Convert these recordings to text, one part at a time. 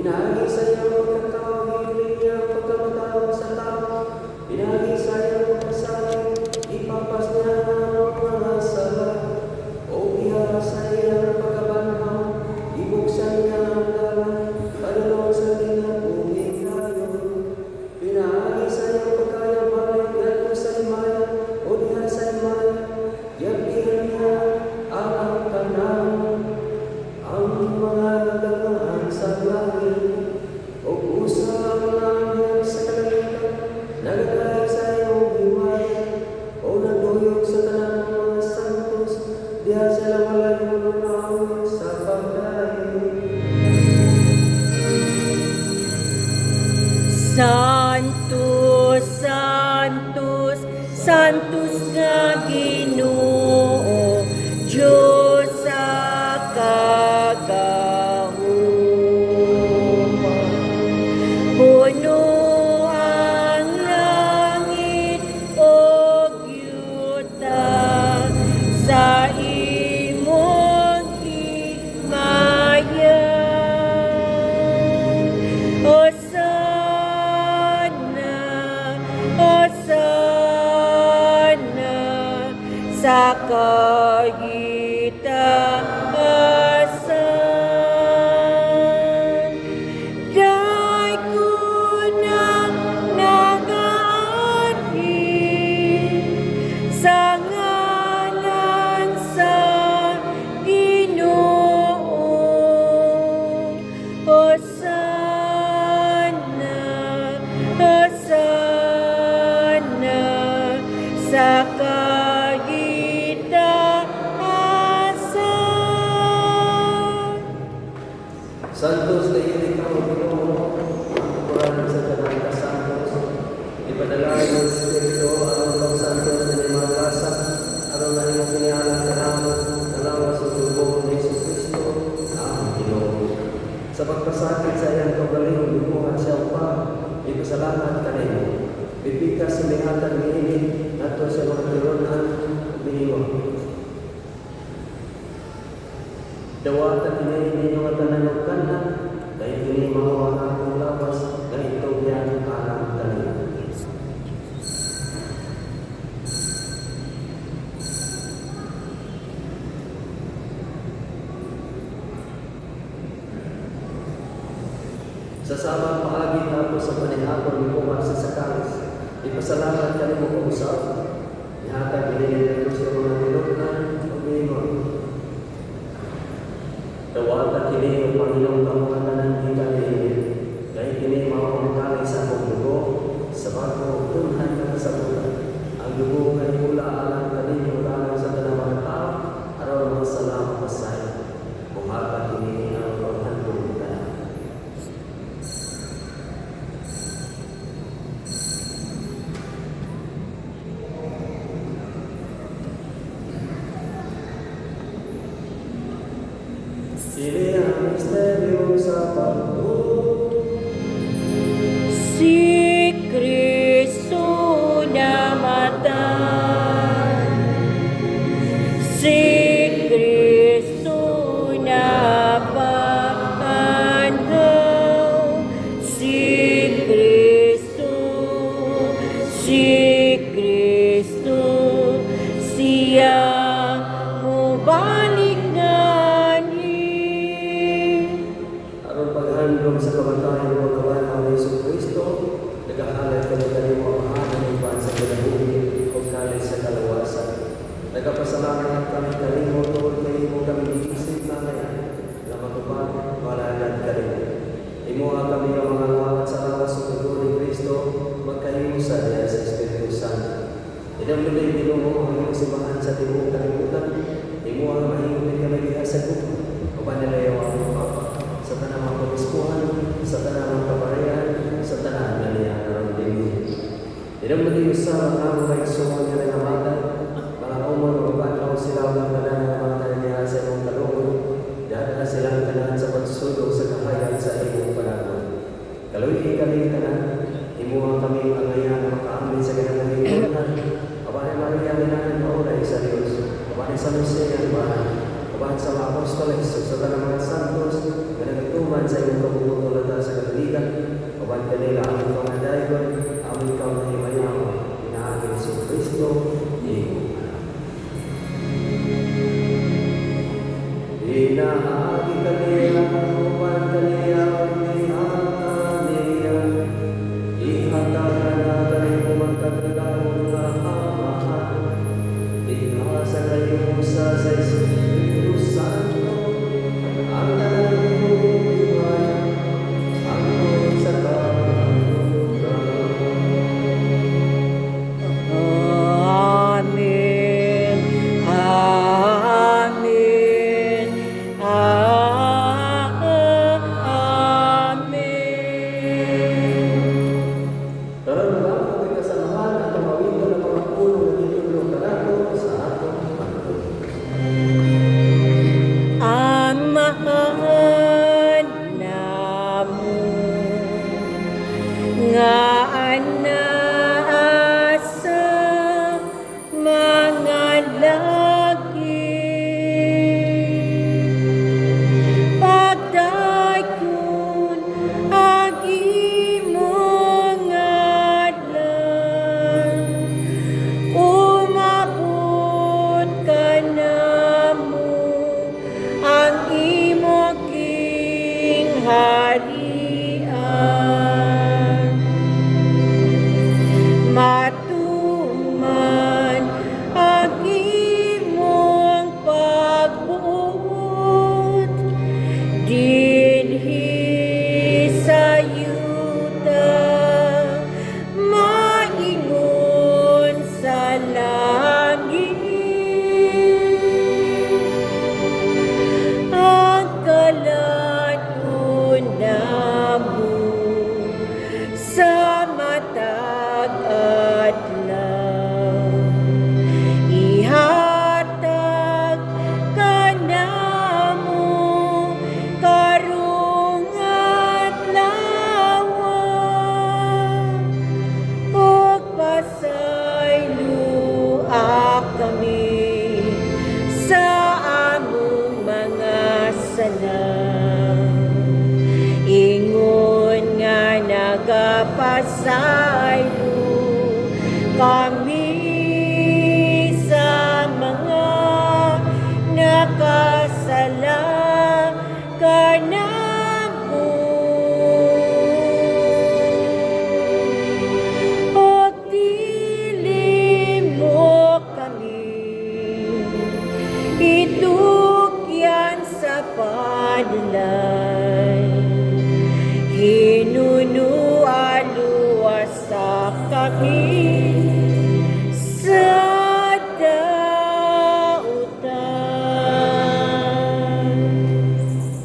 Pinagi sa iyo ang pagkatao, hiling niya ang pagkamatawag sa tao. Pinagi sa iyo ang pagkasabi, ipapas niya ang mga sala. O biyaya sa iyo ang pagkabanhaw, ibuksan niya ang dalan, kalulong sa tingnan buming tayo. Pinagi sa iyo ang pagkayabalik, gato sa limayan, o diha sa limayan, yabihan niya ang tanang, ang mga dagaan sa langit, o pusa ang langit sa kalangitan, nagdahil sa iyong himayan, o nagduyog sa tanang mga santos, diha sila malayo ng awit sa pagdaig. Santos, Santos, Santos nga Ginoo, Diyos sa kagahuma. Puno ang langit og yuta sa imong himaya. Hosana sa kagitaasan. Kay kunang nagaanhin sa ngalan sa Ginoo. Hosana, Hosana sa kagitaasan. Santos na iyon ikaw, Ginoo, ang tukuran sa tanang kasantos. Ipadalain ng Espiritu ang pagsantos na limagasa, araw na iyong pinihalang kanamo, nalawas sa tubong ni Jesucristo, ang Ginoo. Sa pagpasakit sa iyang kagaling, limuhan siya pa, ipasalamat ka na iyo. Bibigas sa lihatan ni ini, nato sa mga tironan, biniwa. Dawatan ini ninyo at tananong na, dahil ini mahawa akong lawas, dahil ito yan parang tanin. Sa sabang paagi tapos sa panihapon ni Kumar sa Sakaris, ipasalamat ka ni mo kung usap. Ihatag pinilin ko siya mga tironan, pag-iingon. Dawatan kini ang Panginoong kamuhatan ng kita niya, dahil kini mapangkali sa akong dugo, sa bago tunhan ka sa bulan. Ang dugo kay mula alang kaninyo lamang sa tanawang tao, araw mga salamat pasay. Bumaka kini ang paghandong ka. Ini ang misteryo sa pagbuo. Si Kristo namatay, si Kristo napangaw, si Kristo, si Kristo, siya mubalik Aron paghandom sa kamatayan ng pagkabanhaw ni Jesucristo, nagahalat kami kanimo ang ng iban sa kinabuhi o kalit sa kalawasan. Nagapasalamat kami kanimo tungkol kanimo kami isip na ngayon na matupad walagan kanimo. Imuha kami ang mga lawas sa lawas sa dugo ni Kristo, magkahimusan niya sa Espiritu Santo. Inamulay Ginoo ang iyong simbahan sa tibuok kalibutan, imuha ang mahingupin kami diha sa gusto, o panalayaw ang Papa. Sa tanang mga pabiskuhan, sa tanang mga kabarehan, sa tanang na niya ng Diyos. Inamuli sa mga mga isuman niya ng amatan, mga umon o banaw sila ang mga nananamatan niya sa iyong kalungan, dahil na silang tanan sa pagsulong sa kahayan sa iyong panahon. Kaluhin kami tanan, imuha kami pangayan na makaamit sa kanyang hingkunan, kabahan Maria, minanan maulay sa Diyos, kabahan sa Jose, ang bahan, kabahan sa mga apostoles, sa tanang mga santos, na nagtuman sa iyong kabubuto latas harian. Matuman ang imong pagbuot dinhi sa yuta, maingon sa langit ang kalanon namo sa matag adlaw. Ihatag kanamo karong adlaw ug pasayloa kami sa among mga sala. Ingon nga nagapasaylo kami sa mga nakasala kanamo. Og dili mo kami itukyan sa padlay, hinunualuwasa kami sa dautan.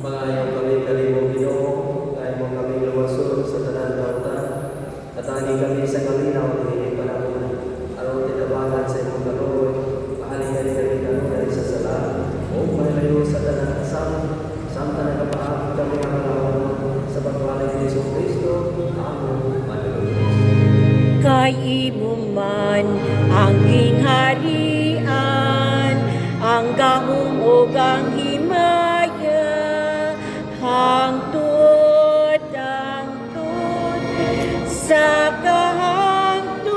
Maayaw kami kalimong Ginoo, kaya mo kami luwasod sa tanan dautan. Katani kami sa kalinaw ng inyong panahon. Aron tinabangan sa imong kaluoy, pahalingani kami kaluoy sa sala, o malayo sa tanan kasama, samtang nagapaabot kami ang kalawang sa pagwalay ni Hesus Kristo, among manlulubos. Kay imo man ang gingharian, ang gahom ug ang himaya, hangtod sa kahangturan.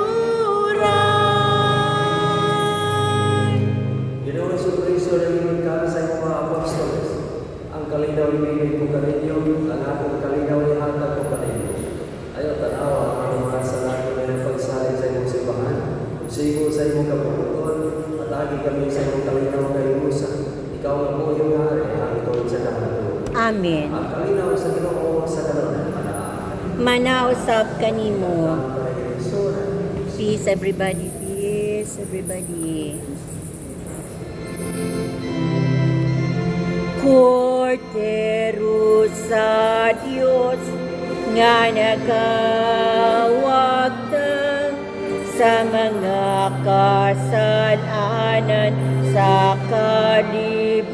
Ginoong Jesucristo nalingon ka sa imong mga apostoles, ang kalinaw ibigay ko kaninyo, ang akong kalinaw ihatag ko kaninyo. Ayaw tanawa ang mga salamat na pagsalig sa imong simbahan, sigo sa imong kapunutan, at lagi kami sa imong kalinaw kayusan. Ikaw nga po yung hari, hangtod sa kahangturan. Amen. Ang kalinaw sa Ginoo sa kanunay. Manausap kanimo. Ang Panginoon. Peace everybody, peace everybody. Cordero sa Dios nga nagawagtang sa mga kasalanan sa kalibutan,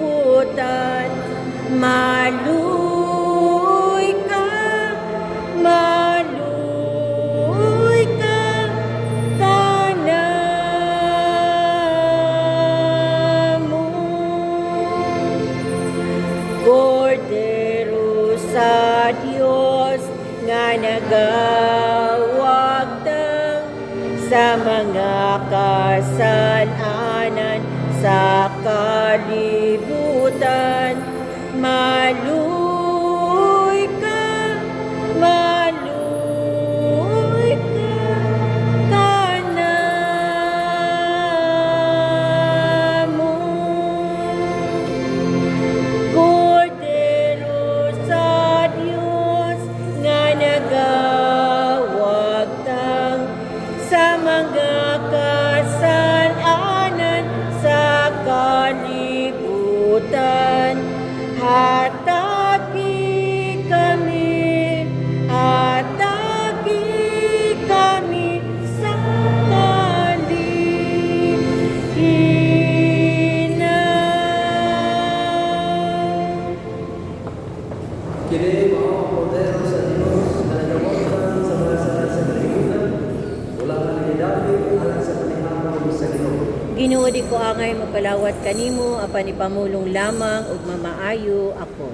maluoy ka kanamo. Cordero sa Dios nga nagawagtang sa mga kasalanan sa kalibutan, maluoy ka kanamo. Cordero sa Dios nga nagawagtang sa mga kasalanan sa kalibutan, hatagi kami sa kalihinaw. Kini mao ang Cordero sa Dios na nagawagtang sa mga sala sa kalibutan, ulang nalidali alang sa panihapon sa Ginoo. Ginoo, di ko angay mapalawat kanimo apan ipamulong lamang ug mamaayo ako.